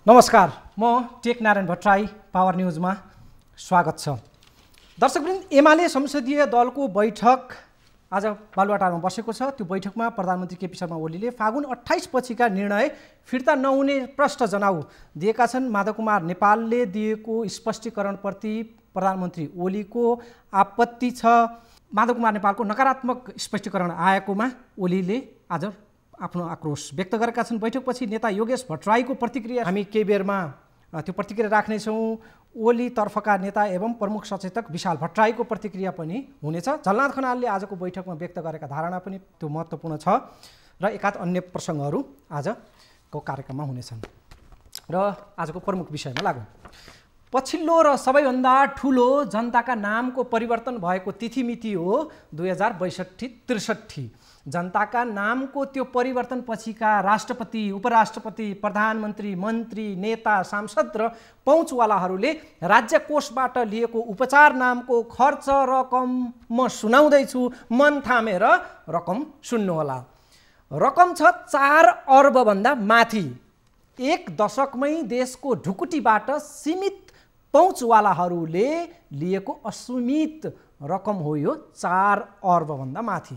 नमस्कार, म take Narayan Bhattarai power न्यूजमा स्वागत छ। दर्शकवृन्द, एमाले संसदीय दलको बैठक आज बालुवाटारमा बसेको छ। त्यो बैठकमा प्रधानमन्त्री केपी शर्मा ओलीले फागुन 28 पछिका निर्णय फिर्ता नहुने प्रष्ट जनाउ दिएका छन्। माधव कुमार नेपालले दिएको स्पष्टीकरणप्रति प्रधानमन्त्री ओलीको आपत्ति छ। माधव कुमार नेपालको नकारात्मक स्पष्टीकरण आएकोमा ओलीले आज आफ्नो आक्रोश व्यक्त गरेका छन्। बैठकपछि नेता योगेश भट्टराईको प्रतिक्रिया हामी केही बेरमा त्यो प्रतिक्रिया राख्नेछौँ। ओली तर्फका नेता एवं प्रमुख सचेतक विशाल भट्टराईको प्रतिक्रिया पनि हुनेछ। झलनाथ खनालले आजको बैठकमा व्यक्त गरेका धारणा पनि त्यो महत्त्वपूर्ण छ र एकाध अन्य प्रसङ्गहरू आजको कार्यक्रममा हुनेछन्। र आजको प्रमुख विषयमा लागौँ। पछिल्लो र सबैभन्दा ठुलो जनताका नामको परिवर्तन भएको तिथिमिति हो 2062-63। जनताका नामको त्यो परिवर्तन पछिका राष्ट्रपति, उपराष्ट्रपति, प्रधानमन्त्री, मन्त्री, नेता, सांसद र पहुँचवालाहरूले राज्य कोषबाट लिएको उपचार नामको खर्च रकम म सुनाउँदैछु, मन थामेर रकम सुन्नुहोला। रकम छ 4 अर्बभन्दा माथि। एक दशकमै देशको ढुकुटीबाट सीमित पहुँचवालाहरूले लिएको असीमित रकम हो यो 4 अर्बभन्दा माथि।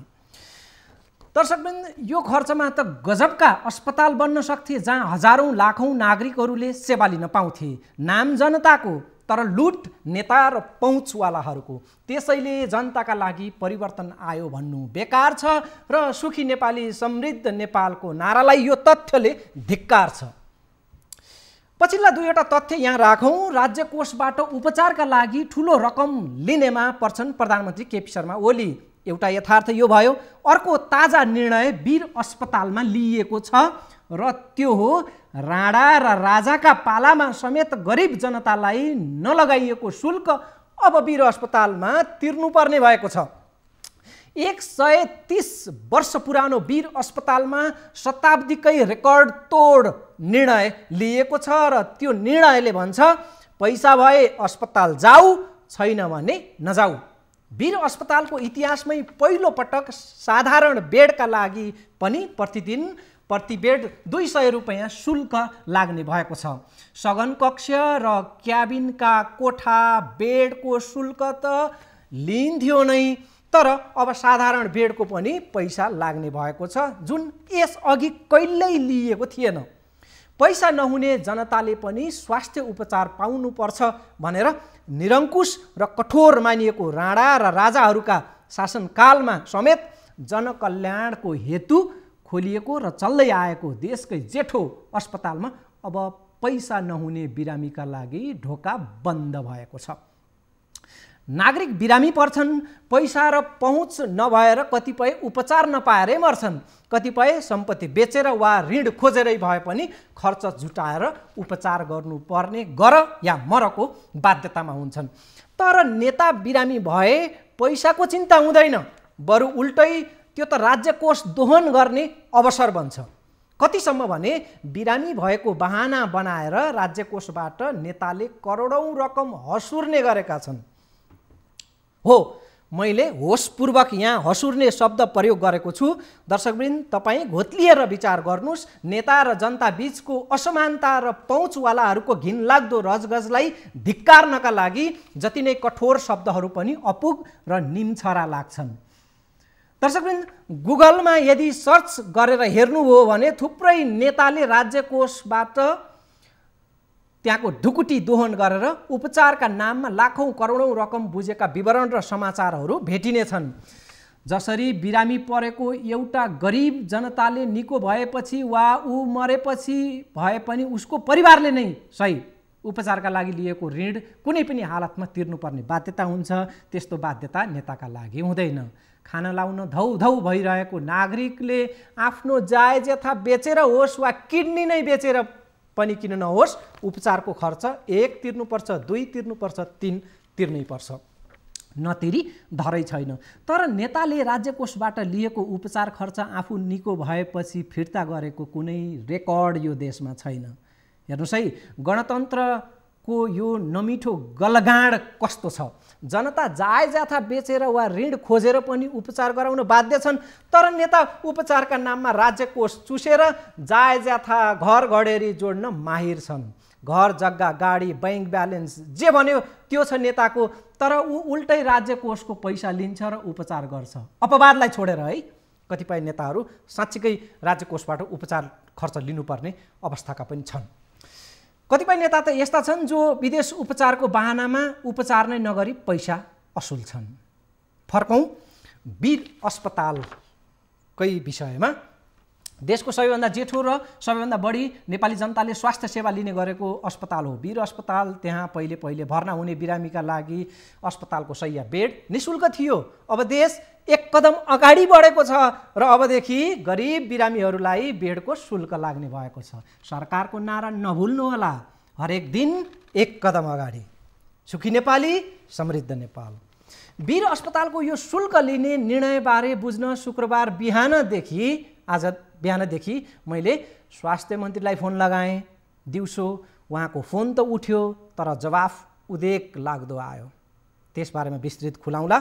दर्शकवृन्द, यो खर्चमा त गजबका अस्पताल बन्न सक्थे जहाँ हजारौँ लाखौँ नागरिकहरूले सेवा लिन पाउँथे। नाम जनताको तर लुट नेता र पहुँचवालाहरूको। त्यसैले जनताका लागि परिवर्तन आयो भन्नु बेकार छ र सुखी नेपाली समृद्ध नेपालको नारालाई यो तथ्यले धिक्कार छ। पछिल्ला दुईवटा तथ्य यहाँ राखौँ। राज्य कोषबाट उपचारका लागि ठुलो रकम लिनेमा पर्छन् प्रधानमन्त्री केपी शर्मा ओली। एउटा यथार्थ यो भयो। अर्को ताजा निर्णय वीर अस्पतालमा लिइएको छ र त्यो हो राणा र राजाका पालामा समेत गरिब जनतालाई नलगाइएको शुल्क अब वीर अस्पतालमा तिर्नुपर्ने भएको छ। 130 वर्ष पुरानो वीर अस्पतालमा शताब्दीकै रेकर्ड तोड निर्णय लिएको छ र त्यो निर्णयले भन्छ पैसा भए अस्पताल जाऊ, छैन भने नजाऊ। वीर अस्पतालको इतिहासमै पहिलो पटक साधारण बेडका लागि पनि प्रतिदिन प्रति बेड 200 रुपैयाँ शुल्क लाग्ने भएको छ। सघन कक्ष र क्याबिनका कोठा बेडको शुल्क त लिन्थ्यो नै, तर अब साधारण बेडको पनि पैसा लाग्ने भएको छ, जुन यसअघि कहिल्यै लिएको थिएन। पैसा नहुने जनताले पनि स्वास्थ्य उपचार पाउनुपर्छ भनेर निरङ्कुश र कठोर मानिएको राणा र राजाहरूका शासनकालमा समेत जनकल्याणको हेतु खोलिएको र चल्दै आएको देशकै जेठो अस्पतालमा अब पैसा नहुने बिरामीका लागि ढोका बन्द भएको छ। नागरिक बिरामी पर्छन्, पैसा र पहुँच नभएर कतिपय उपचार नपाएरै मर्छन्। कतिपय सम्पत्ति बेचेर वा ऋण खोजेरै भए पनि खर्च जुटाएर उपचार गर्नुपर्ने गर या मरको बाध्यतामा हुन्छन्। तर नेता बिरामी भए पैसाको चिन्ता हुँदैन, बरु उल्टै त्यो त राज्य कोष दोहन गर्ने अवसर बन्छ। कतिसम्म भने बिरामी भएको बहाना बनाएर राज्य कोषबाट नेताले करोडौँ रकम हसुर्ने गरेका छन्। हो, मैले होसपूर्वक यहाँ हसुर्ने शब्द प्रयोग गरेको छु। दर्शकवृन्द, तपाईँ घोत्लिएर विचार गर्नुहोस्। नेता र जनता बीचको असमानता र पहुँचवालाहरूको घिनलाग्दो रजगजलाई धिक्कार्नका लागि जति नै कठोर शब्दहरू पनि अपुग र निम्छरा लाग्छन्। दर्शकवृन्द, गुगलमा यदि सर्च गरेर हेर्नुभयो भने थुप्रै नेताले राज्य कोषबाट त्यहाँको ढुकुटी दोहन गरेर उपचारका नाममा लाखौँ करोडौँ रकम बुझेका विवरण र समाचारहरू भेटिनेछन्। जसरी बिरामी परेको एउटा गरिब जनताले निको भएपछि वा ऊ मरेपछि भए पनि उसको परिवारले नै सही उपचारका लागि लिएको ऋण कुनै पनि हालतमा तिर्नुपर्ने बाध्यता हुन्छ, त्यस्तो बाध्यता नेताका लागि हुँदैन। खाना लाउन धौधौ भइरहेको नागरिकले आफ्नो जायज यथा बेचेर होस् वा किडनी नै बेचेर पनि किन नहोस्, उपचारको खर्च 1 तिर्नुपर्छ, 2 तिर्नुपर्छ, 3 तिर्नै पर्छ। नतिरी धरै छैन। तर नेताले राज्य कोषबाट लिएको उपचार खर्च आफू निको भएपछि फिर्ता गरेको कुनै रेकर्ड यो देशमा छैन। हेर्नुहोस् है, गणतन्त्र को यो नमिठो गलगाड कस्तो छ। जनता जायजाथा बेचेर वा ऋण खोजेर पनि उपचार गराउन बाध्य छन्, तर नेता उपचारका नाममा राज्य कोष चुसेर जायजाथा घर घडेरी जोड्न माहिर छन्। घर जग्गा गाडी बैंक ब्यालेन्स जे भन्यो त्यो छ नेताको, तर ऊ उल्टै राज्य कोषको पैसा लिन्छ र उपचार गर्छ। अपवादलाई छोडेर है, कतिपय नेताहरू साँच्चीकै राज्य कोषबाट उपचार खर्च लिनुपर्ने अवस्थाका पनि छन्। कतिपय नेता त यस्ता छन् जो विदेश उपचारको बहानामा उपचार नै नगरी पैसा असुल्छन्। फर्कौँ वीर अस्पतालकै विषयमा। देशको सबैभन्दा जेठो र सबैभन्दा बढी नेपाली जनताले स्वास्थ्य सेवा लिने गरेको अस्पताल हो वीर अस्पताल। त्यहाँ पहिले भर्ना हुने बिरामीका लागि अस्पतालको शैय्या बेड निःशुल्क थियो। अब देश एक कदम अगाडि बढेको छ र अबदेखि गरिब बिरामीहरूलाई बेडको शुल्क लाग्ने भएको छ। सरकारको नारा नभुल्नुहोला, हरेक दिन एक कदम अगाडि। सुखी नेपाली समृद्ध नेपाल। वीर अस्पतालको यो शुल्क लिने निर्णयबारे बुझ्न शुक्रबार आज बिहानदेखि मैले स्वास्थ्य मन्त्रीलाई फोन लगाएँ। दिउँसो उहाँको फोन त उठ्यो, तर जवाफ उदेक लाग्दो आयो। त्यसबारेमा विस्तृत खुलाउँला।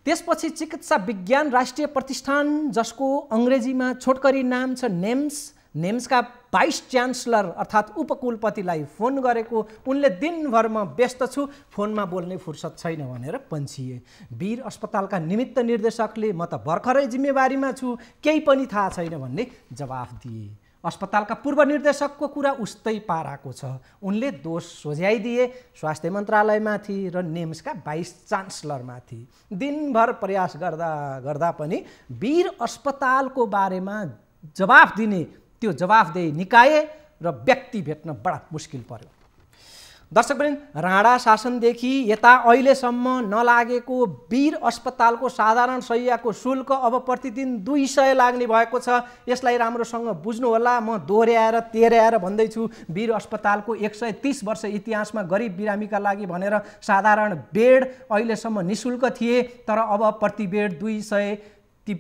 त्यसपछि चिकित्सा विज्ञान राष्ट्रिय प्रतिष्ठान, जसको अङ्ग्रेजीमा छोटकरी नाम छ नेम्सका भाइस च्यान्सलर अर्थात् उपकुलपतिलाई फोन गरेको। उनले दिनभर म व्यस्त छु, फोनमा बोल्ने फुर्सद छैन भनेर पन्छिए। वीर अस्पतालका निमित्त निर्देशकले म त भर्खरै जिम्मेवारीमा छु, केही पनि थाहा छैन भन्ने जवाफ दिए। अस्पतालका पूर्व निर्देशकको कुरा उस्तै पाराको छ। उनले दोष सोझ्याइदिए स्वास्थ्य मन्त्रालयमाथि र नेम्सका भाइस च्यान्सलरमाथि। दिनभर प्रयास गर्दा पनि वीर अस्पतालको बारेमा जवाफ दिने त्यो जवाफदेही निकाय र व्यक्ति भेट्न बडा मुस्किल पर्यो। दर्शकवृन्द, राणा शासनदेखि यता अहिलेसम्म नलागेको वीर अस्पतालको साधारण शैय्याको शुल्क अब प्रतिदिन 200 लाग्ने भएको छ। यसलाई राम्रोसँग बुझ्नुहोला। म दोहोर्याएर तेर्याएर भन्दैछु, वीर अस्पतालको 130 वर्ष इतिहासमा गरिब बिरामीका लागि भनेर साधारण बेड अहिलेसम्म निःशुल्क थिए, तर अब प्रति बेड 200 ती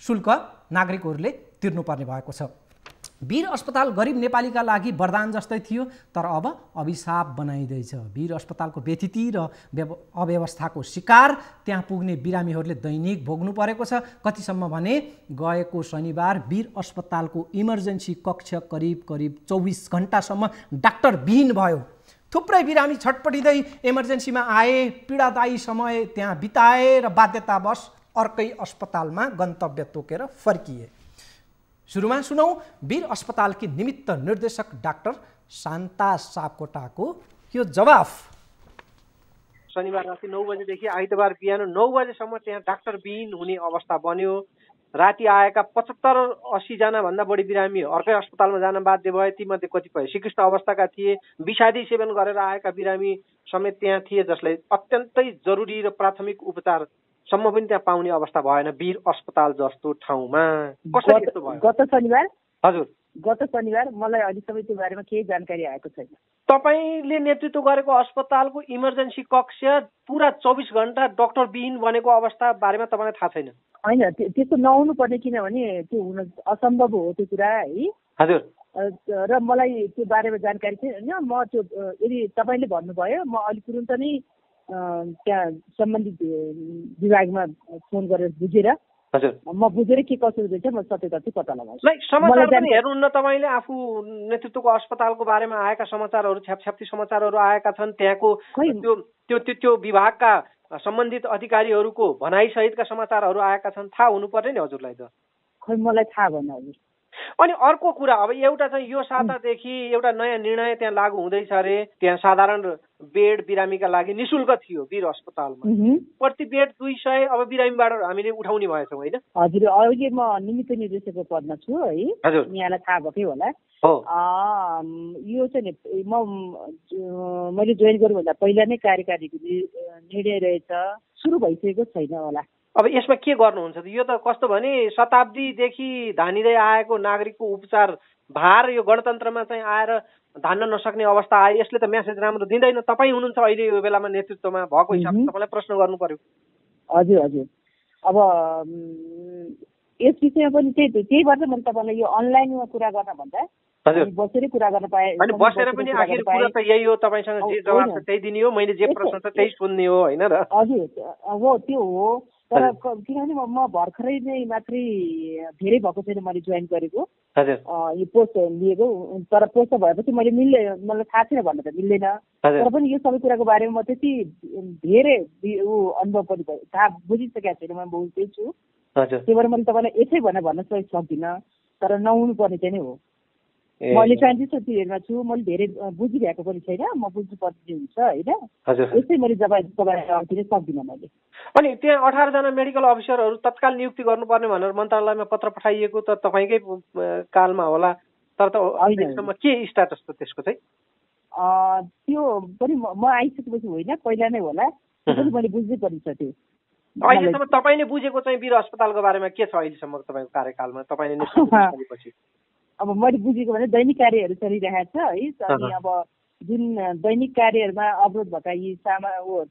शुल्क नागरिकहरूले तिर्नुपर्ने भएको छ। वीर अस्पताल गरिब नेपालीका लागि वरदान जस्तै थियो, तर अब अभिशाप बनाइँदैछ। वीर अस्पतालको व्यथिति र अव्यवस्थाको शिकार त्यहाँ पुग्ने बिरामीहरूले दैनिक भोग्नु परेको छ। कतिसम्म भने गएको शनिबार वीर अस्पतालको इमर्जेन्सी कक्ष करिब 24 घण्टासम्म डाक्टरविहीन भयो। थुप्रै बिरामी छटपटिँदै इमर्जेन्सीमा आए, पीडादायी समय त्यहाँ बिताए र बाध्यतावश अर्कै अस्पतालमा गन्तव्य तोकेर फर्किए। सुरुमा सुनौँ वीर अस्पतालकी निमित्त निर्देशक डाक्टर शान्ता सापकोटाको यो जवाफ। शनिबार राति 9 बजेदेखि आइतबार बिहान 9 बजेसम्म त्यहाँ डाक्टरविहीन हुने अवस्था बन्यो। राति आएका 75-80 जना भन्दा बढी बिरामी अर्कै अस्पतालमा जान बाध्य भए। तीमध्ये कतिपय सिकिस्त अवस्थाका थिए। विषादी सेवन गरेर आएका बिरामी समेत त्यहाँ थिए, जसलाई अत्यन्तै जरुरी र प्राथमिक उपचार सम्म पनि त्यहाँ पाउने अवस्था भएन वीर अस्पताल जस्तो ठाउँमा। कसरी यस्तो भयो? गत शनिबार मलाई अहिलेसम्म त्यो बारेमा केही जानकारी आएको छैन। तपाईले नेतृत्व गरेको अस्पतालको इमर्जेन्सी कक्ष पुरा 24 घण्टा डाक्टरविहीन बनेको अवस्था बारेमा तपाईलाई थाहा छैन? होइन, त्यस्तो नहुनु पर्ने, किनभने त्यो हुन असम्भव हो त्यो कुरा है। हजुर। र मलाई त्यो बारेमा जानकारी छैन। म त्यो यदि तपाईले भन्नुभयो, म अहिले तुरुन्त नै त्यहाँ सम्बन्धित विभागमा फोन गरेर बुझेर म बुझेर के कसो हुँदैछ म सत्य तथ्य पत्ता लगाउँछु। समाचार पनि हेर्नुहुन्न तपाईले? आफू नेतृत्वको अस्पतालको बारेमा आएका समाचारहरू, छ्यापछ्याप्ती समाचारहरू आएका छन्। त्यहाँको त्यो विभागका सम्बन्धित अधिकारीहरूको भनाइसहितका समाचारहरू आएका छन्। थाहा हुनुपर्ने नि हजुरलाई त। खै मलाई थाहा भएन हजुर। अनि अर्को कुरा, अब एउटा चाहिँ यो सातादेखि एउटा नयाँ निर्णय त्यहाँ लागू हुँदैछ अरे। त्यहाँ साधारण बेड बिरामीका लागि निःशुल्क थियो वीर अस्पतालमा। प्रति बेड 200 अब बिरामीबाट हामीले उठाउने भएछौँ होइन? हजुर, अहिले म निमित्त निर्देशकको पदमा छु है। यहाँलाई थाहा भएकै होला। यो चाहिँ मैले जोइन गर्नुभन्दा पहिला नै कार्यकारीको निर्णय रहेछ, सुरु भइसकेको छैन होला। अब यसमा के गर्नुहुन्छ त? यो त कस्तो भने शताब्दीदेखि धानिँदै आएको नागरिकको उपचार भार यो गणतन्त्रमा चाहिँ आएर धान्न नसक्ने अवस्था आयो। यसले त मेसेज राम्रो दिँदैन। तपाईँ हुनुहुन्छ अहिले यो बेलामा नेतृत्वमा, भएको हिसाबले तपाईँलाई प्रश्न गर्नु पर्यो। हजुर। अब यस विषयमा पनि त्यही भएर मैले तपाईँलाई यो अनलाइनमा कुरा गर्न भन्दा बसेरै कुरा गर्न पाएँ। अनि बसेर पनि आखिर कुरा त यही हो, तपाईँसँग जे जवाब छ त्यही दिने हो, मैले जे प्रश्न छ त्यही सुन्ने हो, होइन र? हजुर हो, त्यो हो। तर किनभने म भर्खरै नै मात्रै धेरै भएको छैन मैले जोइन गरेको, यो पोस्ट लिएको। तर पोस्ट भएपछि मलाई थाहा छैन भन्न त मिल्दैन। तर पनि यो सबै कुराको बारेमा म त्यति धेरै अनुभव पनि भयो, थाहा बुझिसकेको छैन, म बोल्दै छु। त्यही भएर मैले तपाईँलाई यसै भनेर भन्न सक्दिनँ। तर नहुनु पर्ने चाहिँ नै हो। मैले ट्रान्जिसनहरूमा छु, मैले धेरै बुझिरहेको पनि छैन, म बुझ्नुपर्ने हुन्छ, होइन? यसै मैले तपाईँलाई दिन सक्दिनँ मैले। अनि त्यहाँ 18 जना मेडिकल अफिसरहरू तत्काल नियुक्ति गर्नुपर्ने भनेर मन्त्रालयमा पत्र पठाइएको त तपाईँकै कालमा होला, तर त अहिलेसम्म के स्ट्याटस त त्यसको चाहिँ? त्यो पनि म आइसकेपछि होइन, पहिला नै होला, त्यो मैले बुझ्नै पर्छ। त्यो अहिलेसम्म तपाईँले बुझेको चाहिँ वीर अस्पतालको बारेमा के छ अहिलेसम्म तपाईँको कार्यकालमा? तपाईँले अब मैले बुझेको भने दैनिक कार्यहरू चलिरहेको छ है। अनि अब जुन दैनिक कार्यहरूमा अवरोध भएका यी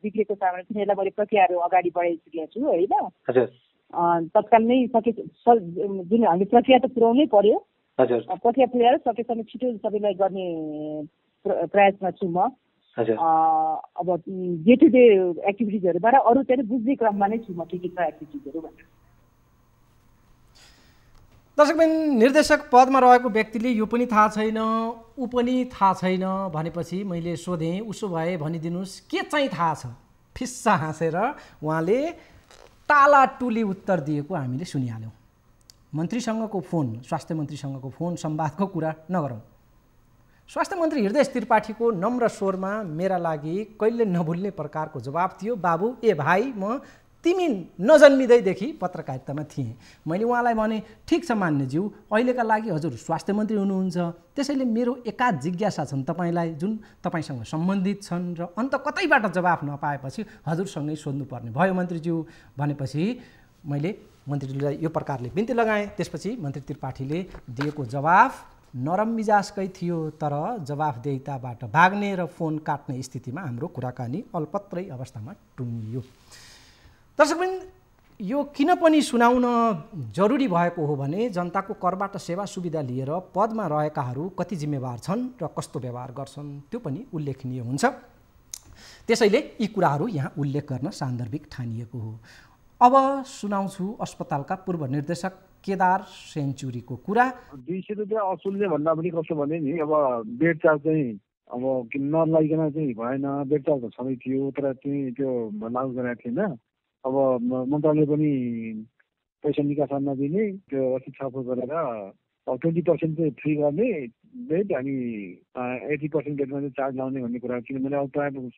बिग्रेको सामान तिनीहरूलाई मैले प्रक्रियाहरू अगाडि बढाइसकेको छु, होइन? तत्काल नै जुन हामी प्रक्रिया त पुर्याउनै पर्यो, प्रक्रिया पुर्याएर सकेसम्म छिटो सबैलाई गर्ने प्रयासमा छु म। अब डे टु डे एक्टिभिटिजहरूबाट अरू चाहिँ बुझ्ने क्रममा नै छु म, के छ एक्टिभिटिजहरू भनेर। दर्शकबिन, निर्देशक पदमा रहेको व्यक्तिले यो पनि थाहा छैन, ऊ पनि थाहा छैन भनेपछि मैले सोधेँ, उसो भए भनिदिनुहोस् के चाहिँ थाहा छ? फिस्सा हाँसेर उहाँले टालाटुली उत्तर दिएको हामीले सुनिहाल्यौँ। मन्त्रीसँगको फोन, स्वास्थ्य मन्त्रीसँगको फोन संवादको कुरा नगरौँ। स्वास्थ्य मन्त्री हृदय त्रिपाठीको नम्र स्वरमा मेरा लागि कहिले नभुल्ने प्रकारको जवाब थियो, बाबु ए भाइ, म तिमी नजन्मिँदैदेखि पत्रकारितामा थिएँ। मैले उहाँलाई भने, ठिक छ मान्यज्यू, अहिलेका लागि हजुर स्वास्थ्य मन्त्री हुनुहुन्छ, त्यसैले मेरो एकाध जिज्ञासा छन् तपाईँलाई, जुन तपाईँसँग सम्बन्धित छन्, र अन्त कतैबाट जवाफ नपाएपछि हजुरसँगै सोध्नुपर्ने भयो मन्त्रीज्यू भनेपछि मैले मन्त्रीज्यूलाई यो प्रकारले बिन्ती लगाएँ। त्यसपछि मन्त्री त्रिपाठीले दिएको जवाफ नरम मिजाजकै थियो, तर जवाफदेहिताबाट भाग्ने र फोन काट्ने स्थितिमा हाम्रो कुराकानी अल्पत्रै अवस्थामा टुङ्गियो। दर्शकबिन, यो किन पनि सुनाउन जरुरी भएको हो भने जनताको करबाट सेवा सुविधा लिएर पदमा रहेकाहरू कति जिम्मेवार छन् र कस्तो व्यवहार गर्छन् त्यो पनि उल्लेखनीय हुन्छ। त्यसैले यी कुराहरू यहाँ उल्लेख गर्न सान्दर्भिक ठानिएको हो। अब सुनाउँछु अस्पतालका पूर्व निर्देशक केदार सेन्चुरीको कुरा। 200 रुपियाँ असुल्ने भन्दा पनि कस्तो भने नि, अब बेड चार्ज चाहिँ अब नलाइकन चाहिँ भएन, बेड चार्ज त छँदै थियो तर चाहिँ त्यो लागू गरेको थिएन। अब मन्त्रालयले पनि पैसा निकासा नदिने, त्यो अस्ति छलफल गरेर 20% चाहिँ फ्री गर्ने बेड अनि 80% बेडमा चाहिँ चार्ज लाउने भन्ने कुरा। किनभने अब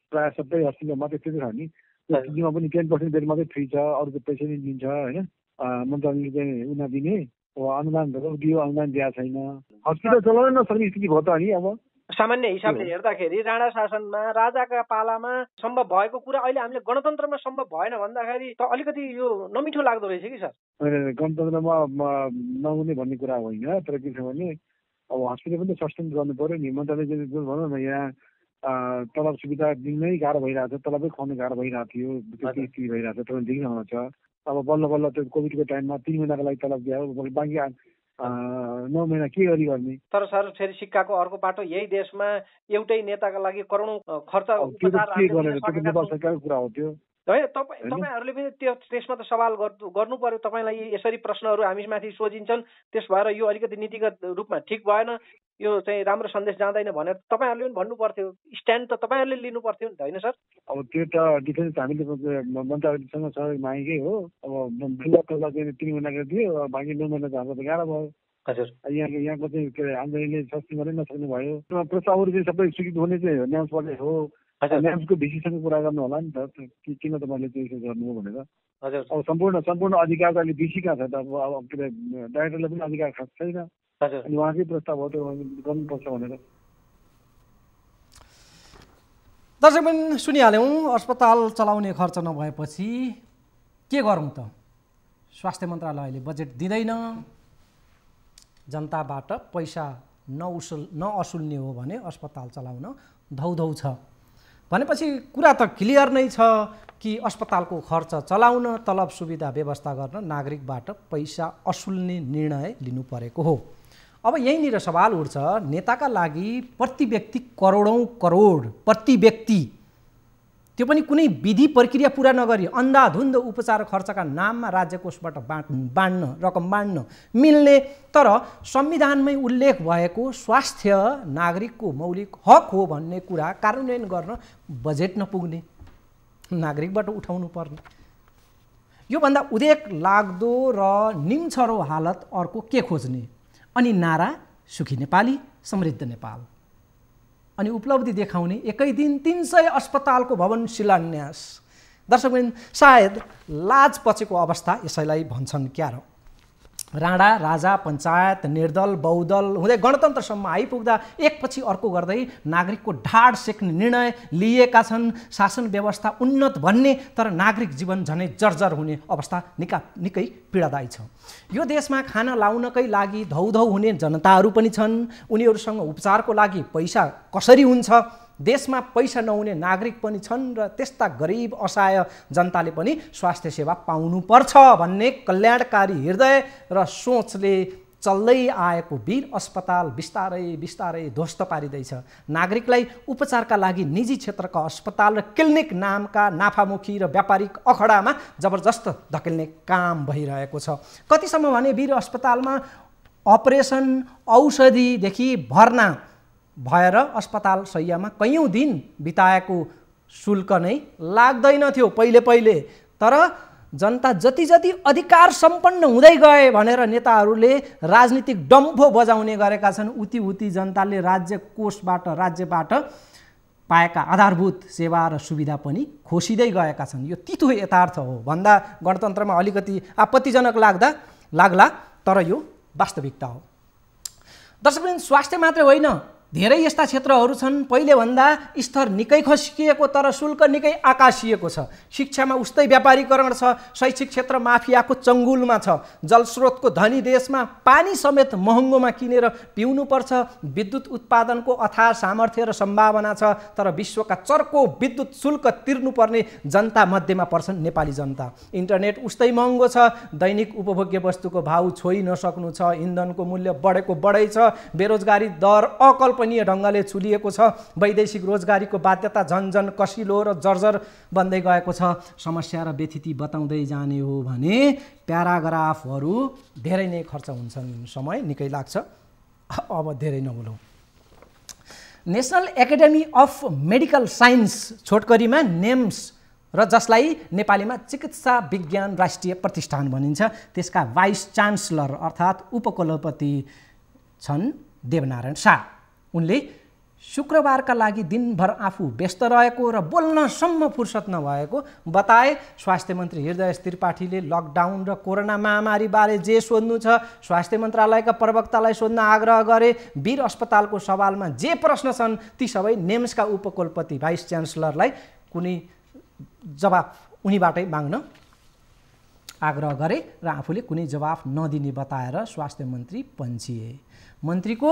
प्रायः सबै हस्पिटलमा त्यस्तै छ नि, पीजीमा पनि 10% बेड मात्रै फ्री छ, अरू चाहिँ पैसा नै दिन्छ, होइन? मन्त्रालयले चाहिँ नदिने, अनुदानहरू दियो, अनुदान दिएको छैन, हस्पिटल चलाउनै नसक्ने स्थिति भयो त। अनि अब सामान्य हिसाबले हेर्दाखेरि राणा शासनमा राजाका पालामा सम्भव भएको कुरा अहिले हामीले गणतन्त्रमा सम्भव भएन भन्दाखेरि त अलिकति यो नमिठो लाग्दो रहेछ कि सर? गणतन्त्रमा नहुने भन्ने कुरा होइन, तर के छ भने अब हस्पिटल पनि सस्टेन गर्नु पर्यो नि। मन्त्रालयले भनौँ न, यहाँ तलब सुविधा दिनै गाह्रो भइरहेको छ, तलबै खुवाउनु गाह्रो भइरहेको थियो, त्यो स्थिति भइरहेको छ, तपाईँ देखिरहनु छ। अब बल्ल बल्ल त्यो कोभिडको टाइममा 3 महिनाको लागि तलब दियो, बाँकी 9 महिना के गरी गर्ने? तर सर फेरि सिक्काको अर्को पाटो, यही देशमा एउटै नेताका लागि करोडौं खर्च नेपाल सरकारको कुरा हो त्यो, होइन? तपाईँहरूले पनि त्यसमा त सवाल गर्नु पर्यो। तपाईँलाई यसरी प्रश्नहरू हामीमाथि सोधिन्छन्, त्यस भएर यो अलिकति नीतिगत रूपमा ठिक भएन, यो चाहिँ राम्रो सन्देश जाँदैन भनेर तपाईँहरूले पनि भन्नु पर्थ्यो, स्ट्यान्ड त तपाईँहरूले लिनु पर्थ्यो नि त, होइन सर? अब त्यो त डिफेन्स हामीले मन्त्रालयसँग सहयोग मागेकै हो। अब बिलको लागि 3 महिनाको दियो, बाँकी 9 महिना त हाम्रो त गाह्रो भयो। हजुर, यहाँको चाहिँ आन्दोलनले सस्ती गर्नै नसक्नु भयो। प्रस्तावहरू चाहिँ सबै स्वीकृत हुने चाहिँ न्यासबाट हो, न्यासको भिसीसँग कुरा गर्नु होला नि त, किन तपाईँले त्यो गर्नुभयो भनेर। हजुर, अब सम्पूर्ण अधिकार त अहिले भिसी कहाँ छ त? अब के अरे डाइरेक्टरले पनि अधिकार खास छैन, अनि उहाँकै प्रस्ताव हो त्यो गर्नुपर्छ भनेर। दर्शकबिन, सुनिहाल्यौँ, अस्पताल चलाउने खर्च नभएपछि के गरौँ त? स्वास्थ्य मन्त्रालयले बजेट दिँदैन, जनताबाट पैसा नअसुल्ने हो भने अस्पताल चलाउन धौधौ छ भनेपछि कुरा त क्लियर नै छ। कि अस्पतालको खर्च चलाउन, तलब सुविधा व्यवस्था गर्न नागरिकबाट पैसा असुल्ने निर्णय लिनु परेको हो। अब यहीँनिर सवाल उठ्छ, नेताका लागि प्रति व्यक्ति करोडौँ करोड प्रति व्यक्ति, त्यो पनि कुनै विधि प्रक्रिया पुरा नगरी अन्धाधुन्ध उपचार खर्चका नाममा राज्य कोषबाट रकम बाँड्न मिल्ने, तर संविधानमै उल्लेख भएको स्वास्थ्य नागरिकको मौलिक हक हो भन्ने कुरा कार्यान्वयन गर्न बजेट नपुग्ने, नागरिकबाट उठाउनु पर्ने। योभन्दा उदेक लाग्दो र निम्छरो हालत अर्को के खोज्ने? अनि नारा सुखी नेपाली समृद्ध नेपाल, अनि उपलब्धि देखाउने एकै दिन 300 अस्पतालको भवन शिलान्यास। दर्शकवृन्द, सायद लाज पचेको अवस्था यसैलाई भन्छन् क्या र? राणा राजा पञ्चायत निर्दल बहुदल हुँदै गणतन्त्रसम्म आइपुग्दा एकपछि अर्को गर्दै नागरिकको ढाड सेक्ने निर्णय लिएका छन्। शासन व्यवस्था उन्नत भन्ने, तर नागरिक जीवन झनै जर्जर हुने अवस्था निकै पीडादायी छ। यो देशमा खाना लाउनकै लागि धौधौ हुने जनताहरू पनि छन्। उनीहरूसँग उपचारको लागि पैसा कसरी हुन्छ? देशमा पैसा नहुने नागरिक पनि छन् र त्यस्ता गरिब असहाय जनताले पनि स्वास्थ्य सेवा पाउनुपर्छ भन्ने कल्याणकारी हृदय र सोचले चल्दै आएको वीर अस्पताल बिस्तारै बिस्तारै ध्वस्त पारिँदैछ। नागरिकलाई उपचारका लागि निजी क्षेत्रका अस्पताल र क्लिनिक नामका नाफामुखी र व्यापारिक अखडामा जबरजस्त धकेल्ने काम भइरहेको छ। कतिसम्म भने वीर अस्पतालमा अपरेसन, औषधिदेखि भर्ना भएर अस्पताल शैय्यामा कैयौँ दिन बिताएको शुल्क नै लाग्दैनथ्यो पहिले, तर जनता जति जति अधिकार सम्पन्न हुँदै गए भनेर नेताहरूले राजनीतिक डम्फो बजाउने गरेका छन्, उति जनताले राज्य कोषबाट राज्यबाट पाएका आधारभूत सेवा र सुविधा पनि खोसिँदै गएका छन्। यो तितो यथार्थ हो भन्दा गणतन्त्रमा अलिकति आपत्तिजनक लाग्ला, तर यो वास्तविकता हो। दर्शकवृन्द, स्वास्थ्य मात्रै होइन, धेरै यस्ता क्षेत्रहरू छन् पहिलेभन्दा स्तर निकै खस्किएको तर शुल्क निकै आकाशिएको छ। शिक्षामा उस्तै व्यापारीकरण छ, शैक्षिक क्षेत्र माफियाको चङ्गुलमा छ। जलस्रोतको धनी देशमा पानी समेत महँगोमा किनेर पिउनुपर्छ। विद्युत उत्पादनको अथाह सामर्थ्य र सम्भावना छ, तर विश्वका चर्को विद्युत शुल्क तिर्नुपर्ने जनता मध्येमा पर्छन् नेपाली जनता। इन्टरनेट उस्तै महँगो छ, दैनिक उपभोग्य वस्तुको भाउ छोइ नसक्नु छ, इन्धनको मूल्य बढेको बढै छ, बेरोजगारी दर अकल्पनीय ढङ्गले चुलिएको छ, वैदेशिक रोजगारीको बाध्यता झन्झन कसिलो र जर्जर बन्दै गएको छ। समस्या र व्यथिति बताउँदै जाने हो भने प्याराग्राफहरू धेरै नै खर्च हुन्छन्, समय निकै लाग्छ, अब धेरै नबोलौँ। National academy of medical science, छोटकरीमा नेम्स, र जसलाई नेपालीमा चिकित्सा विज्ञान राष्ट्रिय प्रतिष्ठान भनिन्छ, त्यसका भाइस चान्सलर अर्थात् उपकुलपति छन् देवनारायण शाह। उनले शुक्रबारका लागि दिनभर आफू व्यस्त रहेको र बोल्नसम्म फुर्सद नभएको बताए। स्वास्थ्य मन्त्री हृदय त्रिपाठीले लकडाउन र कोरोना महामारीबारे जे सोध्नु छ स्वास्थ्य मन्त्रालयका प्रवक्तालाई सोध्न आग्रह गरे। वीर अस्पतालको सवालमा जे प्रश्न छन् ती सबै नेम्सका उपकुलपति भाइस च्यान्सलरलाई कुनै जवाफ उनीबाटै माग्न आग्रह गरे र आफूले कुनै जवाफ नदिने बताएर स्वास्थ्य मन्त्री पन्छिए। मन्त्रीको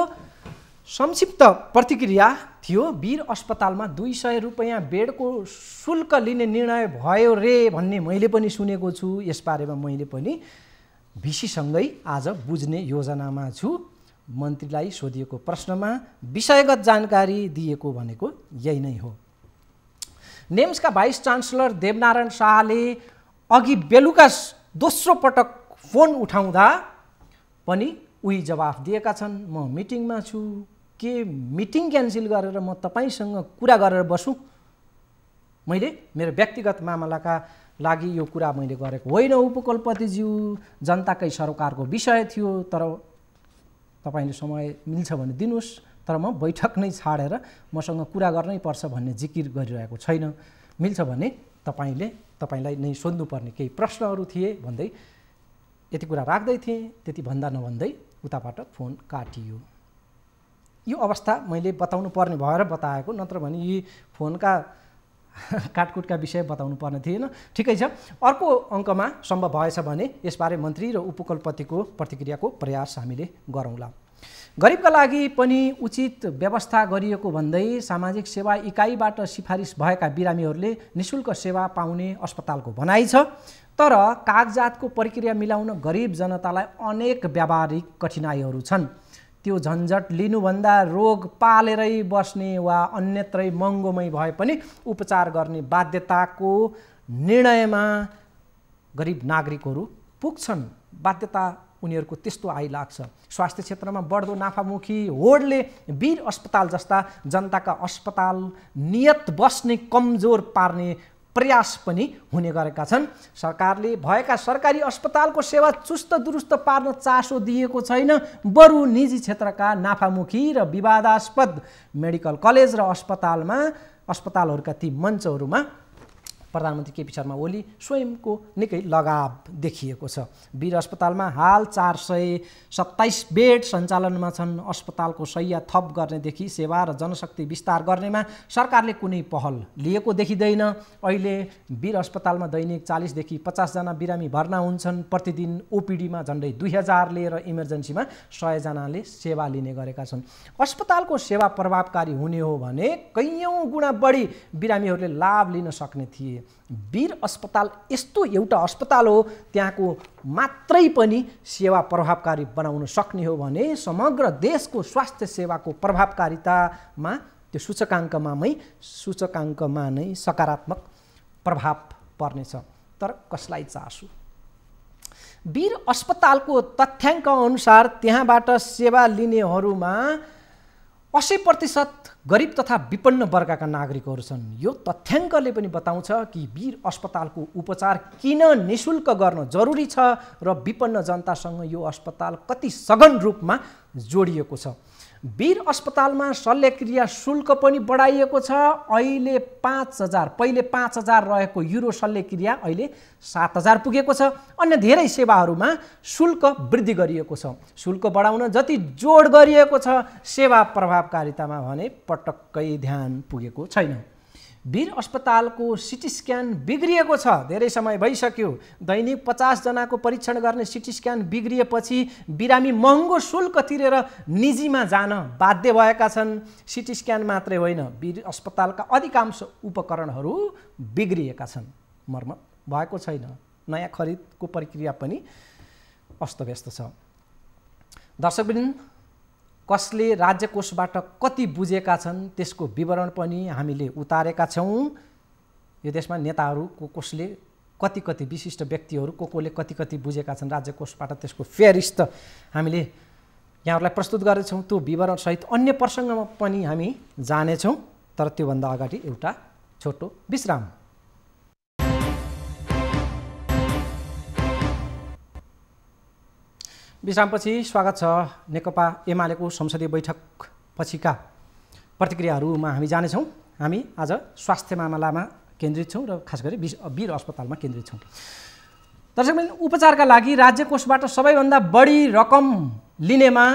संक्षिप्त प्रतिक्रिया थियो, वीर अस्पतालमा 200 रुपैयाँ बेडको शुल्क लिने निर्णय भयो रे भन्ने मैले पनि सुनेको छु। यसबारेमा मैले पनि भिसीसँगै आज बुझ्ने योजनामा छु। मन्त्रीलाई सोधिएको प्रश्नमा विषयगत जानकारी दिएको भनेको यही नै हो। नेम्सका भाइस चान्सलर देवनारायण शाहले अघि बेलुका दोस्रो पटक फोन उठाउँदा पनि उही जवाफ दिएका छन्, म मिटिङमा छु, के मिटिङ क्यान्सल गरेर म तपाईसँग कुरा गरेर बसुँ? मैले मेरो व्यक्तिगत मामलाका लागि यो कुरा मैले गरेको होइन उपकुलपतिज्यू, जनताकै सरकारको विषय थियो, तर तपाईले समय मिल्छ भने दिनुहोस्, तर म बैठक नै छाडेर मसँग कुरा गर्नै पर्छ भन्ने जिकिर गरिरहेको छैन। मिल्छ भने तपाईलाई नै सोध्नुपर्ने केही प्रश्नहरू थिए भन्दै यति कुरा राख्दै थिएँ। त्यति भन्दा नभन्दै उताबाट फोन काटियो। यो अवस्था मैले बताउनु पर्ने भएर बताएको, नत्र भने यी फोनका काटकुटका विषय बताउनु पर्ने थिएन। ठिकै छ, अर्को अङ्कमा सम्भव भएछ भने यसबारे मन्त्री र उपकुलपतिको प्रतिक्रियाको प्रयास हामीले गरौँला। गरिबका लागि पनि उचित व्यवस्था गरिएको भन्दै सामाजिक सेवा इकाइबाट सिफारिस भएका बिरामीहरूले निःशुल्क सेवा पाउने अस्पतालको भनाइ छ। तर कागजातको प्रक्रिया मिलाउन गरिब जनतालाई अनेक व्यावहारिक कठिनाइहरू छन्। त्यो झन्झट लिनुभन्दा रोग पालेरै बस्ने वा अन्यत्रै महँगोमै भए पनि उपचार गर्ने बाध्यताको निर्णयमा गरिब नागरिकहरू पुग्छन्। बाध्यता उनीहरूको त्यस्तो आइलाग्छ। स्वास्थ्य क्षेत्रमा बढ्दो नाफामुखी होडले वीर अस्पताल जस्ता जनताका अस्पताल नियत बस्ने कमजोर पार्ने प्रयास पनि हुने गरेका छन्। सरकारले भएका सरकारी अस्पतालको सेवा चुस्त दुरुस्त पार्न चासो दिएको छैन, बरु निजी क्षेत्रका नाफामुखी र विवादास्पद मेडिकल कलेज र अस्पतालहरूका ती मञ्चहरूमा प्रधानमन्त्री केपी शर्मा ओली स्वयंको निकै लगाव देखिएको छ। वीर अस्पतालमा हाल 427 बेड सञ्चालनमा छन्। अस्पतालको शैय्या थप गर्नेदेखि सेवा र जनशक्ति विस्तार गर्नेमा सरकारले कुनै पहल लिएको देखिँदैन। अहिले वीर अस्पतालमा दैनिक 40 देखि 50 जना बिरामी भर्ना हुन्छन्। प्रतिदिन ओपिडीमा झन्डै 2000 र इमर्जेन्सीमा 100 जनाले सेवा लिने गरेका छन्। अस्पतालको सेवा प्रभावकारी हुने हो भने कैयौँ गुणा बढी बिरामीहरूले लाभ लिन सक्ने थिए। वीर अस्पताल यस्तो एउटा अस्पताल हो त्यहाँको मात्रै पनि सेवा प्रभावकारी बनाउन सक्ने हो भने समग्र देशको स्वास्थ्य सेवाको प्रभावकारितामा त्यो सूचकाङ्कमा नै सकारात्मक प्रभाव पर्नेछ। तर कसलाई चासो? वीर अस्पतालको तथ्याङ्क अनुसार त्यहाँबाट सेवा लिनेहरूमा 80% गरिब तथा विपन्न वर्गका नागरिकहरू छन्। यो तथ्याङ्कले पनि बताउँछ कि वीर अस्पतालको उपचार किन निःशुल्क गर्न जरुरी छ र विपन्न जनतासँग यो अस्पताल कति सघन रूपमा जोडिएको छ। वीर अस्पतालमा शल्यक्रिया शुल्क पनि बढाइएको छ। अहिले 5000 पहिले 5000 रहेको युरो शल्यक्रिया अहिले 7000 पुगेको छ। अन्य धेरै सेवाहरूमा शुल्क वृद्धि गरिएको छ। शुल्क बढाउन जति जोड गरिएको छ सेवा प्रभावकारितामा भने पटक्कै ध्यान पुगेको छैन। वीर अस्पतालको सिटी स्क्यान बिग्रिएको छ। धेरै समय भइसक्यो। दैनिक 50 जनाको परीक्षण गर्ने सिटी स्क्यान बिग्रिएपछि बिरामी महँगो शुल्क तिरेर निजीमा जान बाध्य भएका छन्। सिटी स्क्यान मात्रै होइन, वीर अस्पतालका अधिकांश उपकरणहरू बिग्रिएका छन्, मर्मत भएको छैन। नयाँ खरिदको प्रक्रिया पनि अस्तव्यस्त छ। दर्शकवृन्द, कसले राज्य कोषबाट कति बुझेका छन् त्यसको विवरण पनि हामीले उतारेका छौँ। यो देशमा नेताहरू कसले कति विशिष्ट व्यक्तिहरू कोले कति बुझेका छन् राज्य कोषबाट त्यसको फेरिस्त हामीले यहाँहरूलाई प्रस्तुत गरेछौँ। त्यो विवरणसहित अन्य प्रसङ्गमा पनि हामी जानेछौँ। तर त्योभन्दा अगाडि एउटा छोटो विश्राम। विश्रामपछि स्वागत छ। नेकपा एमालेको संसदीय बैठक पछिका प्रतिक्रियाहरूमा हामी जानेछौँ। हामी आज स्वास्थ्य मामलामा केन्द्रित छौँ र खास गरी वीर अस्पतालमा केन्द्रित छौँ। दर्शकवृन्द, उपचारका लागि राज्य कोषबाट सबैभन्दा बढी रकम लिनेमा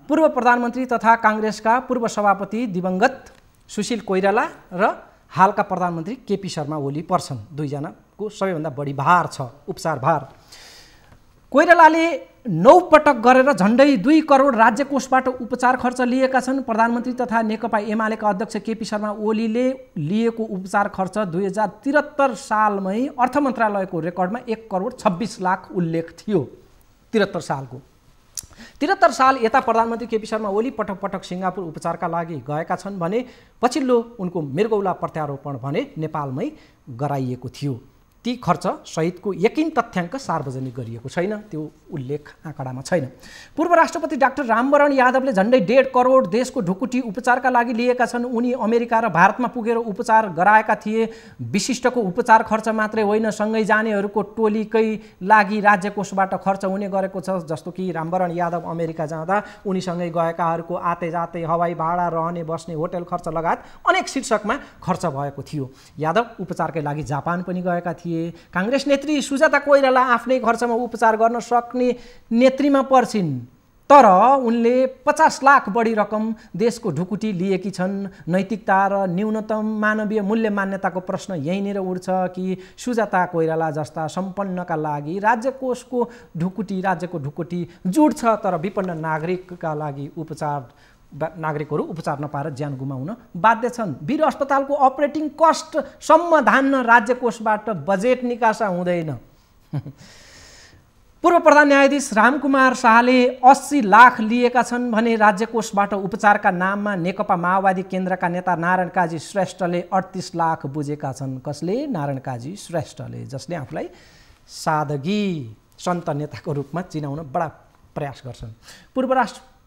पूर्व प्रधानमन्त्री तथा काङ्ग्रेसका पूर्व सभापति दिवंगत सुशील कोइराला र हालका प्रधानमन्त्री केपी शर्मा ओली पर्छन्। दुईजनाको सबैभन्दा बढी भार छ, उपचार भार। कोइरालाले 9 पटक गरेर झन्डै 2 करोड राज्य कोषबाट उपचार खर्च लिएका छन्। प्रधानमन्त्री तथा नेकपा एमालेका अध्यक्ष केपी शर्मा ओलीले लिएको उपचार खर्च 2073 सालमै अर्थ मन्त्रालयको रेकर्डमा 1 करोड 26 लाख उल्लेख थियो। 73 सालको 73 साल यता प्रधानमन्त्री केपी शर्मा ओली पटक पटक सिङ्गापुर उपचारका लागि गएका छन् भने पछिल्लो उनको मृगौला प्रत्यारोपण भने नेपालमै गराइएको थियो। ती खर्च सहितको यकिन तथ्याङ्क सार्वजनिक गरिएको छैन, त्यो उल्लेख आँकडामा छैन। पूर्व राष्ट्रपति डाक्टर रामवरण यादवले झन्डै 1.5 करोड देशको ढुकुटी उपचारका लागि लिएका छन्। उनी अमेरिका र भारतमा पुगेर उपचार गराएका थिए। विशिष्टको उपचार खर्च मात्रै होइन, सँगै जानेहरूको टोलीकै लागि राज्य कोषबाट खर्च हुने गरेको छ। जस्तो कि रामवरण यादव अमेरिका जाँदा उनीसँगै गएकाहरूको आते जाते हवाई भाडा, रहने बस्ने होटल खर्च लगायत अनेक शीर्षकमा खर्च भएको थियो। यादव उपचारकै लागि जापान पनि गएका थिए। काङ्ग्रेस नेत्री सुजाता कोइराला आफ्नै खर्चमा उपचार गर्न सक्ने नेत्रीमा पर्छिन्। तर उनले 50 लाख बढी रकम देशको ढुकुटी लिएकी छन्। नैतिकता र न्यूनतम मानवीय मूल्य मान्यताको प्रश्न यहीँनिर उठ्छ कि सुजाता कोइराला जस्ता सम्पन्नका लागि राज्यको ढुकुटी जुट्छ, तर विपन्न नागरिकका लागि नागरिकहरू उपचार नपाएर ज्यान गुमाउन बाध्य छन्। वीर अस्पतालको अपरेटिङ कस्टसम्म धान्न राज्य कोषबाट बजेट निकासा हुँदैन। पूर्व प्रधान न्यायाधीश रामकुमार शाहले 80 लाख लिएका छन् भने राज्य कोषबाट उपचारका नाममा नेकपा माओवादी केन्द्रका नेता नारायण काजी श्रेष्ठले 38 लाख बुझेका छन्। कसले? नारायण काजी श्रेष्ठले, जसले आफूलाई सादगी सन्त नेताको रूपमा चिनाउन बडा प्रयास गर्छन्।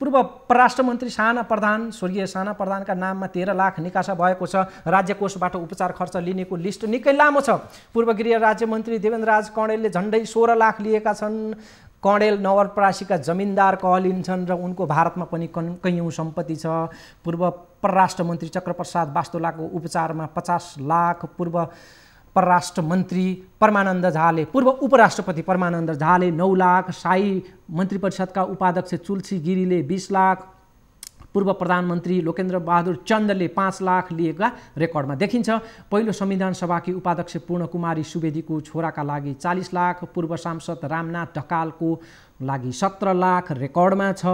पूर्व परराष्ट्र मन्त्री स्वर्गीय साना प्रधानका नाममा 13 लाख निकासा भएको छ। राज्य कोषबाट उपचार खर्च लिनेको लिस्ट निकै लामो छ। पूर्व गृह राज्य मन्त्री देवेन्द्रराज कँडेलले झन्डै 16 लाख लिएका छन्। कँडेल नवलपरासीका जमिनदार कहलिन्छन् र उनको भारतमा पनि कैयौँ सम्पत्ति छ। पूर्व परराष्ट्र मन्त्री चक्रप्रसाद वास्तोलाको उपचारमा 50 लाख, पूर्व पूर्व उपराष्ट्रपति परमानन्द झाले 9 लाख, शाही मन्त्री परिषदका उपाध्यक्ष तुलसी गिरीले 20 लाख, पूर्व प्रधानमन्त्री लोकेन्द्र बहादुर चन्दले 5 लाख लिएका रेकर्डमा देखिन्छ। पहिलो संविधान सभाकी उपाध्यक्ष पूर्णकुमारी सुवेदीको छोराका लागि 40 लाख, पूर्व सांसद रामनाथ ढकालको लागि 17 लाख रेकर्डमा छ।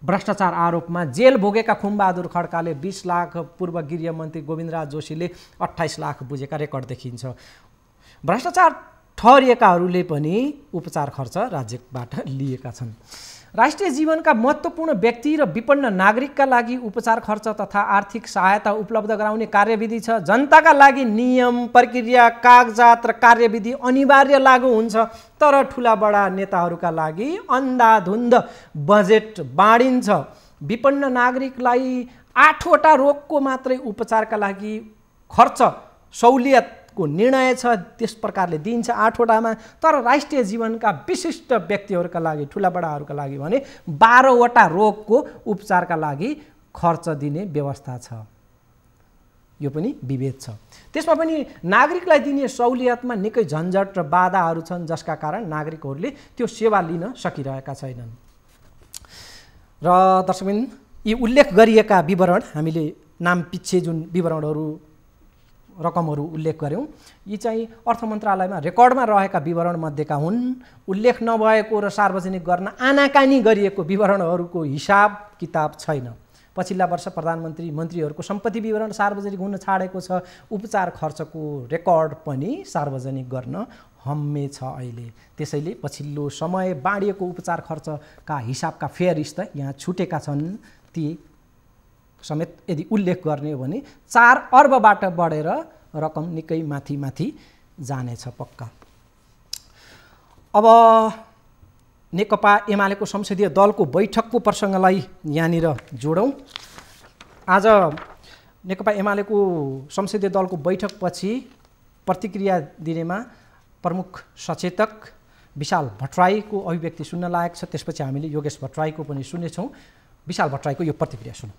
भ्रष्टाचार आरोपमा जेल भोगेका खुमबहादुर खड्काले 20 लाख, पूर्व गृहमन्त्री गोविन्दराज जोशीले 28 लाख बुझेका रेकर्ड देखिन्छ। भ्रष्टाचार ठहरिएकाहरूले पनि उपचार खर्च राज्यबाट लिएका छन्। राष्ट्रिय जीवनका महत्त्वपूर्ण व्यक्ति र विपन्न नागरिकका लागि उपचार खर्च तथा आर्थिक सहायता उपलब्ध गराउने कार्यविधि छ। जनताका लागि नियम, प्रक्रिया, कागजात र कार्यविधि अनिवार्य लागू हुन्छ, तर ठुला बडा नेताहरूका लागि अन्धाधुन्ध बजेट बाँडिन्छ। विपन्न नागरिकलाई 8वटा रोगको मात्रै उपचारका लागि खर्च सहुलियतको निर्णय छ, त्यस प्रकारले दिइन्छ 8वटामा, तर राष्ट्रिय जीवनका विशिष्ट व्यक्तिहरूका लागि, ठुला बडाहरूका लागि भने 12वटा रोगको उपचारका लागि खर्च दिने व्यवस्था छ। यो पनि विभेद छ। त्यसमा पनि नागरिकलाई दिने सहुलियतमा निकै झन्झट र बाधाहरू छन्, जसका कारण नागरिकहरूले त्यो सेवा लिन सकिरहेका छैनन्। र दर्शकबिन, यी उल्लेख गरिएका विवरण, हामीले नाम पिच्छे जुन विवरणहरू रकमहरू उल्लेख गर्यौँ, यी चाहिँ अर्थ मन्त्रालयमा रेकर्डमा रहेका विवरण मध्येका हुन्। उल्लेख नभएको र सार्वजनिक गर्न आनाकानी गरिएको विवरणहरूको हिसाब किताब छैन। पछिल्ला वर्ष मन्त्रीहरूको सम्पत्ति विवरण सार्वजनिक हुन छाडेको छ। उपचार खर्चको रेकर्ड पनि सार्वजनिक गर्न हम्मे छ अहिले। त्यसैले पछिल्लो समय बाँडिएको उपचार खर्चका हिसाबका फेरिस्त यहाँ छुटेका छन्। ती समेत यदि उल्लेख गर्ने हो भने 4 अर्बबाट बढेर रकम निकै माथि जानेछ पक्का। अब नेकपा एमालेको संसदीय दलको बैठकको प्रसङ्गलाई यहाँनिर जोडौँ। आज नेकपा एमालेको संसदीय दलको बैठकपछि प्रतिक्रिया दिनेमा प्रमुख सचेतक विशाल भट्टराईको अभिव्यक्ति सुन्न लायक छ। त्यसपछि हामीले योगेश भट्टराईको पनि सुन्नेछौँ। विशाल भट्टराईको यो प्रतिक्रिया सुनौँ।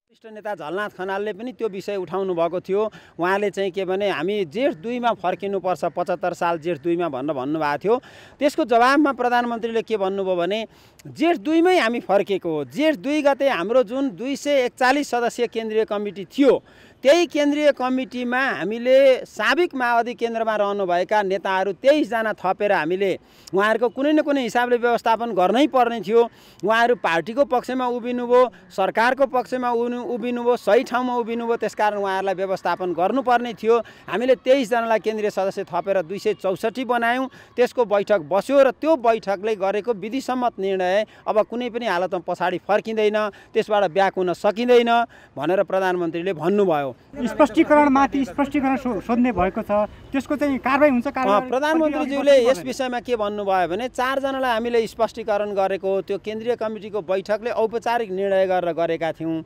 वरिष्ठ नेता झलनाथ खनालले पनि त्यो विषय उठाउनु भएको थियो। उहाँले चाहिँ के भने हामी जेठ 2मा फर्किनुपर्छ, 75 साल जेठ 2मा भन्नुभएको थियो। त्यसको जवाबमा प्रधानमन्त्रीले के भन्नुभयो भने जेठ 2मै हामी फर्केको हो। जेठ 2 गते हाम्रो जुन 241 सदस्यीय केन्द्रीय कमिटी थियो, त्यही केन्द्रीय कमिटीमा हामीले साबिक माओवादी केन्द्रमा रहनुभएका नेताहरू 23 जना थपेर हामीले उहाँहरूको कुनै न कुनै हिसाबले व्यवस्थापन गर्नै पर्ने थियो। उहाँहरू पार्टीको पक्षमा उभिनुभयो, सरकारको पक्षमा उभिनुभयो, सही ठाउँमा उभिनुभयो, त्यसकारण उहाँहरूलाई व्यवस्थापन गर्नुपर्ने थियो। हामीले 23 जनालाई केन्द्रीय सदस्य थपेर 264 बनायौँ। त्यसको बैठक बस्यो र त्यो बैठकले गरेको विधिसम्मत निर्णय अब कुनै पनि हालतमा पछाडि फर्किँदैन, त्यसबाट ब्याक हुन सकिँदैन भनेर प्रधानमन्त्रीले भन्नुभयो। स्पष्टीकरणमाथि स्पष्टीकरण सोध्ने भएको छ, त्यसको चाहिँ कारबाही हुन्छ। प्रधानमन्त्रीज्यूले यस विषयमा के भन्नुभयो भने 4 जनालाई हामीले स्पष्टीकरण गरेको, त्यो केन्द्रीय कमिटीको बैठकले औपचारिक निर्णय गरेर गरेका थियौँ।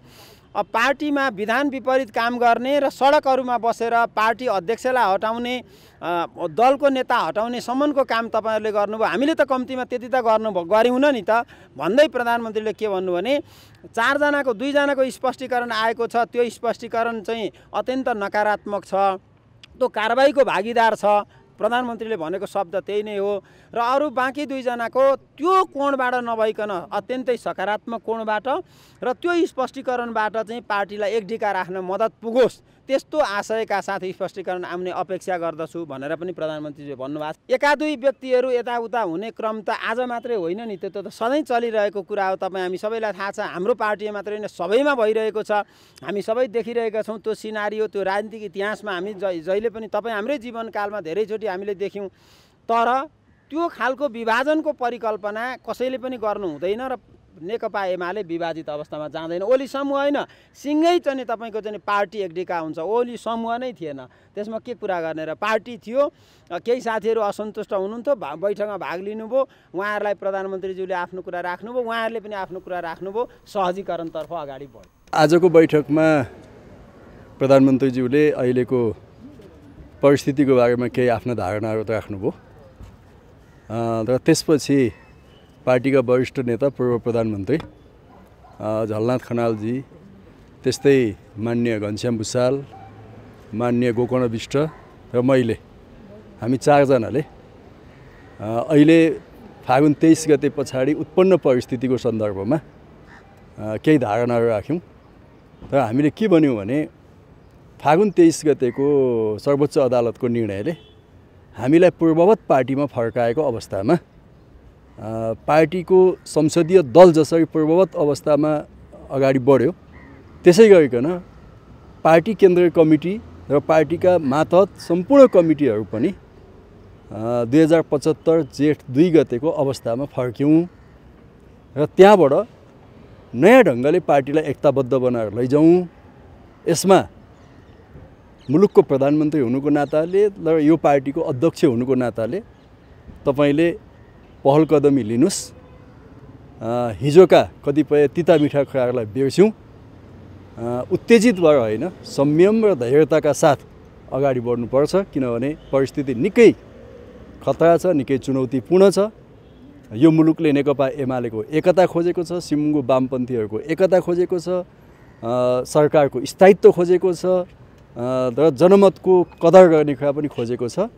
अब पार्टीमा विधान विपरीत काम गर्ने र सडकहरूमा बसेर पार्टी अध्यक्षलाई हटाउने, दलको नेता हटाउने सम्मको काम तपाईहरुले गर्नुभयो, हामीले त कम्तीमा त्यति त गर्यौँ न नि त भन्दै प्रधानमन्त्रीले के भन्नु भने 4 जनाको 2 जनाको स्पष्टीकरण आएको छ, त्यो स्पष्टीकरण चाहिँ अत्यन्त नकारात्मक छ, त्यो कारबाहीको भागीदार छ, प्रधानमन्त्रीले भनेको शब्द त्यही नै हो र अरू बाँकी दुईजनाको त्यो कोणबाट नभइकन अत्यन्तै सकारात्मक कोणबाट र त्यो स्पष्टीकरणबाट चाहिँ पार्टीलाई एकडिका राख्न मद्दत पुगोस् त्यस्तो आशयका साथ स्पष्टीकरण आउने अपेक्षा गर्दछु भनेर पनि प्रधानमन्त्रीले भन्नुभएको छ। एका दुई व्यक्तिहरू यताउता हुने क्रम त आज मात्रै होइन नि, त्यो त सधैँ चलिरहेको कुरा हो। तपाईँ हामी सबैलाई थाहा छ, हाम्रो पार्टी मात्रै होइन सबैमा भइरहेको छ। हामी सबै देखिरहेका छौँ त्यो सिनारियो, त्यो राजनीतिक इतिहासमा हामी जहिले पनि तपाईँ हाम्रै जीवनकालमा धेरैचोटि हामीले देख्यौँ। तर त्यो खालको विभाजनको परिकल्पना कसैले पनि गर्नु हुँदैन र नेकपा एमाले विभाजित अवस्थामा जाँदैन। ओली समूह होइन, सिँगै चाहिँ तपाईँको चाहिँ पार्टी एकडिका हुन्छ। ओली समूह नै थिएन, त्यसमा के कुरा गर्ने र पार्टी थियो। केही साथीहरू असन्तुष्ट हुनुहुन्थ्यो, बैठकमा भाग लिनुभयो, उहाँहरूलाई प्रधानमन्त्रीज्यूले आफ्नो कुरा राख्नुभयो, उहाँहरूले पनि आफ्नो कुरा राख्नुभयो, सहजीकरणतर्फ अगाडि बढ्यो। आजको बैठकमा प्रधानमन्त्रीज्यूले अहिलेको परिस्थितिको बारेमा केही आफ्ना धारणाहरू राख्नुभयो र त्यसपछि पार्टीका वरिष्ठ नेता पूर्व प्रधानमन्त्री झलनाथ खनालजी, त्यस्तै माननीय घनश्याम भुषाल, माननीय गोकर्ण विष्ट र मैले हामी चारजनाले अहिले फागुन 23 गते पछाडि उत्पन्न परिस्थितिको सन्दर्भमा केही धारणाहरू राख्यौँ र हामीले के भन्यौँ भने फागुन 23 गतेको सर्वोच्च अदालतको निर्णयले हामीलाई पूर्ववत पार्टीमा फर्काएको अवस्थामा पार्टीको संसदीय दल जसरी पूर्ववत अवस्थामा अगाडि बढ्यो त्यसै गरिकन पार्टी केन्द्रीय कमिटी र पार्टीका मातहत सम्पूर्ण कमिटीहरू पनि 2075 जेठ 2 गतेको अवस्थामा फर्क्यौँ र त्यहाँबाट नयाँ ढङ्गले पार्टीलाई एकताबद्ध बनाएर लैजाउँ। यसमा मुलुकको प्रधानमन्त्री हुनुको नाताले र यो पार्टीको अध्यक्ष हुनुको नाताले तपाईँले पहल कदमी लिनुस्। हिजोका कतिपय तिता मिठा कुराहरूलाई बिर्स्यौँ, उत्तेजित भएर होइन, संयम र धैर्यताका साथ अगाडि बढ्नुपर्छ। किनभने परिस्थिति निकै खतरा छ, निकै चुनौतीपूर्ण छ। यो मुलुकले नेकपा एमालेको एकता खोजेको छ, सिमुङ्गो वामपन्थीहरूको एकता खोजेको छ, सरकारको स्थायित्व खोजेको छ र जनमतको कदर गर्ने कुरा पनि खोजेको छ।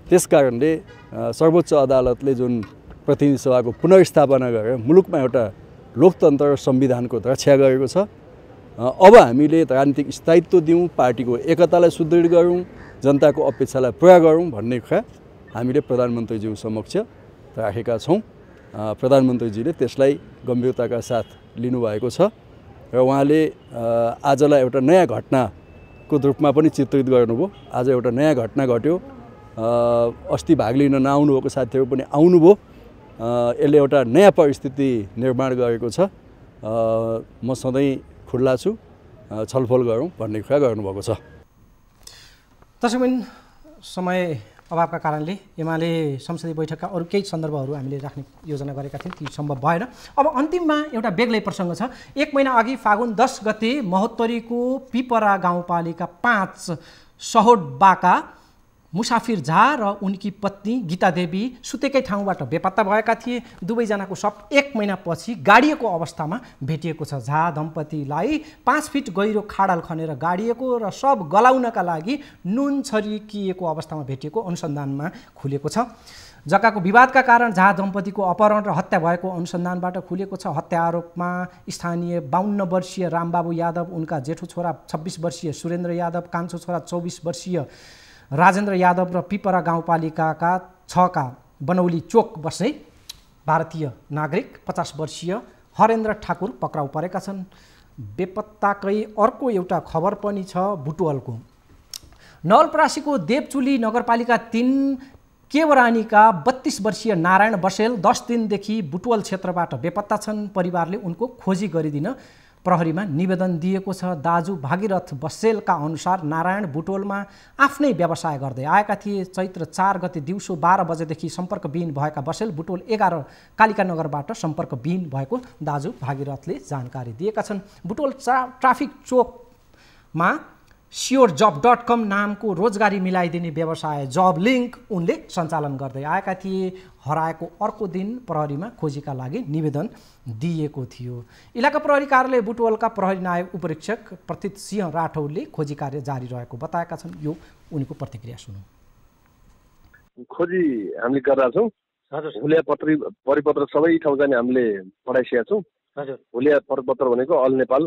त्यसकारणले सर्वोच्च अदालतले जुन प्रतिनिधि सभाको पुनर्स्थापना गरेर मुलुकमा एउटा लोकतन्त्र र संविधानको रक्षा गरेको छ, अब हामीले राजनीतिक स्थायित्व दिउँ, पार्टीको एकतालाई सुदृढ गरौँ, जनताको अपेक्षालाई पुरा गरौँ भन्ने कुरा हामीले प्रधानमन्त्रीज्यू समक्ष राखेका छौँ। प्रधानमन्त्रीजीले त्यसलाई गम्भीरताका साथ लिनुभएको छ र उहाँले आजलाई एउटा नयाँ घटनाको रूपमा पनि चित्रित गर्नुभयो। आज एउटा नयाँ घटना घट्यो, अस्ति भाग लिन नआउनुभएको साथीहरू पनि आउनुभयो। यसले एउटा नयाँ परिस्थिति निर्माण गरेको छ। म सधैँ खुल्ला छु, छलफल गरौँ भन्ने कुरा गर्नुभएको छ। दर्शकबिन, समय अभावका कारणले एमाले संसदीय बैठकका अरू केही सन्दर्भहरू हामीले राख्ने योजना गरेका थियौँ, ती सम्भव भएन। अब अन्तिममा एउटा बेग्लै प्रसङ्ग छ। 1 महिना अघि फागुन 10 गते महोत्तरीको पिपरा गाउँपालिका 5 सहोडबाका मुसाफिर झा र उनकी पत्नी गीता देवी सुतेकै ठाउँबाट बेपत्ता भएका थिए। दुवैजनाको शव 1 महिनापछि गाडिएको अवस्थामा भेटिएको छ। झा दम्पतिलाई 5 फिट गहिरो खाडल खनेर गाडिएको र शव गलाउनका लागि नुन छरिकिएको अवस्थामा भेटिएको अनुसन्धानमा खुलेको छ। जग्गाको विवादका कारण झा दम्पतिको अपहरण र हत्या भएको अनुसन्धानबाट खुलेको छ। हत्या आरोपमा स्थानीय 52 वर्षीय रामबाबु यादव, उनका जेठो छोरा 26 वर्षीय सुरेन्द्र यादव, कान्छो छोरा 24 वर्षीय राजेन्द्र यादव र पिपरा गाउँपालिकाका 6 का बनौली चोक बस्ने भारतीय नागरिक 50 वर्षीय हरेन्द्र ठाकुर पक्राउ परेका छन्। बेपत्ताकै अर्को एउटा खबर पनि छ बुटवलको। नवलपरासीको देवचुली नगरपालिका 3 केवरानीका 32 वर्षीय नारायण बसेल 10 दिनदेखि बुटवल क्षेत्रबाट बेपत्ता छन्। परिवारले उनको खोजी गरिदिन प्रहरीमा निवेदन दिएको छ। दाजु भागीरथ बसेलका अनुसार नारायण बुटवलमा आफ्नै व्यवसाय गर्दै आएका थिए। चैत्र 4 गते दिउँसो 12 बजेदेखि सम्पर्कविहीन भएका बसेल बुटवल 11 कालिका नगरबाट सम्पर्कविहीन भएको दाजु भागीरथले जानकारी दिएका छन्। बुटवल ट्राफिक चोकमा SureJob.com नामको रोजगारी मिलाइदिने व्यवसाय जब लिङ्क उनले सञ्चालन गर्दै आएका थिए। हराएको अर्को दिन प्रहरीमा खोजीका लागि निवेदन दिएको थियो। इलाका प्रहरी कार्यालय बुटवलका प्रहरी नायक उपरीक्षक प्रतीत सिंह राठौरले खोजी कार्य जारी रहेको बताएका छन्। यो उनीको प्रतिक्रिया सुनौँ। खोजी हामीले गरिरहेका छौँ। हुलिया परिपत्र सबै ठाउँ जाने हामीले पठाइसकेका छौँ। हुलिया परिपत्र भनेको अल नेपाल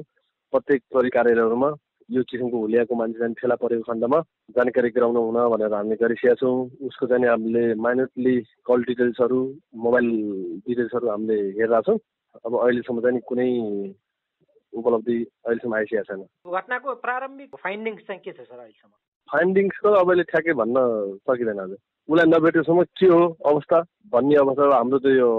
प्रत्येक प्रहरी कार्यालयहरूमा यो किसिमको हुलियाको मान्छे जाने फेला परेको खण्डमा जानकारी गराउन हुन भनेर हामीले गरिसकेका छौँ। उसको चाहिँ हामीले माइन्युटली कल डिटेल्सहरू मोबाइल डिटेल्सहरू हामीले हेरिरहेका छौँ। अब अहिलेसम्म चाहिँ कुनै उपलब्धि अहिलेसम्म आइसकेको छैन। घटनाको प्रारम्भिक फाइन्डिङ्स चाहिँ के छ सर अहिलेसम्म? फाइन्डिङ्स त अहिले ठ्याक्कै भन्न सकिँदैन। हजुर उसलाई नभेटेसम्म के हो अवस्था भन्ने अवस्था हाम्रो चाहिँ यो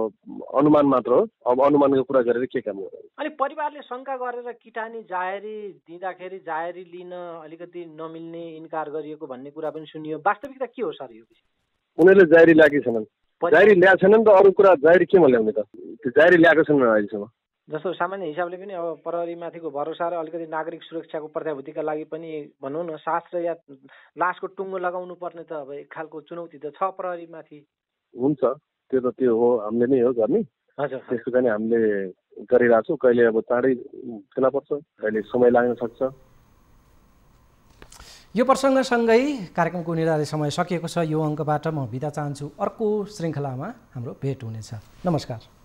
अनुमान मात्र हो। अब अनुमानको कुरा गरेर के काम गर्नु। अनि परिवारले शङ्का गरेर किटानी जाहेरी दिँदाखेरि जाहेरी लिन अलिकति नमिल्ने इन्कार गरिएको भन्ने कुरा पनि सुनियो। वास्तविकता के हो सर यो? उनीहरूले जाहेरी ल्याएकै छैनन्। जाहेरी ल्याएको छैनन् त अरू कुरा जाहेरी केमा ल्याउने त? त्यो जाहेरी ल्याएको छैनन् अहिलेसम्म। जस्तो सामान्य हिसाबले पनि अब प्रहरीमाथिको भरोसा र अलिकति नागरिक सुरक्षाको प्रत्याभूतिका लागि पनि भनौँ न सास र या लासको टुङ्गो लगाउनु पर्ने त अब एक खालको चुनौती त छ प्रहरीमाथि। हुन्छ त्यो हो हामीले नै हो गर्ने। त्यसको चाहिँ हामीले गरिरहेको छौँ। कहिले अब चाँडै फेला पर्छ, कहिले समय लाग्न सक्छ। यो प्रसङ्गसँगै कार्यक्रमको निर्धारित समय सकिएको छ। यो अङ्कबाट म बिदा चाहन्छु। अर्को श्रृङ्खलामा हाम्रो भेट हुनेछ। नमस्कार।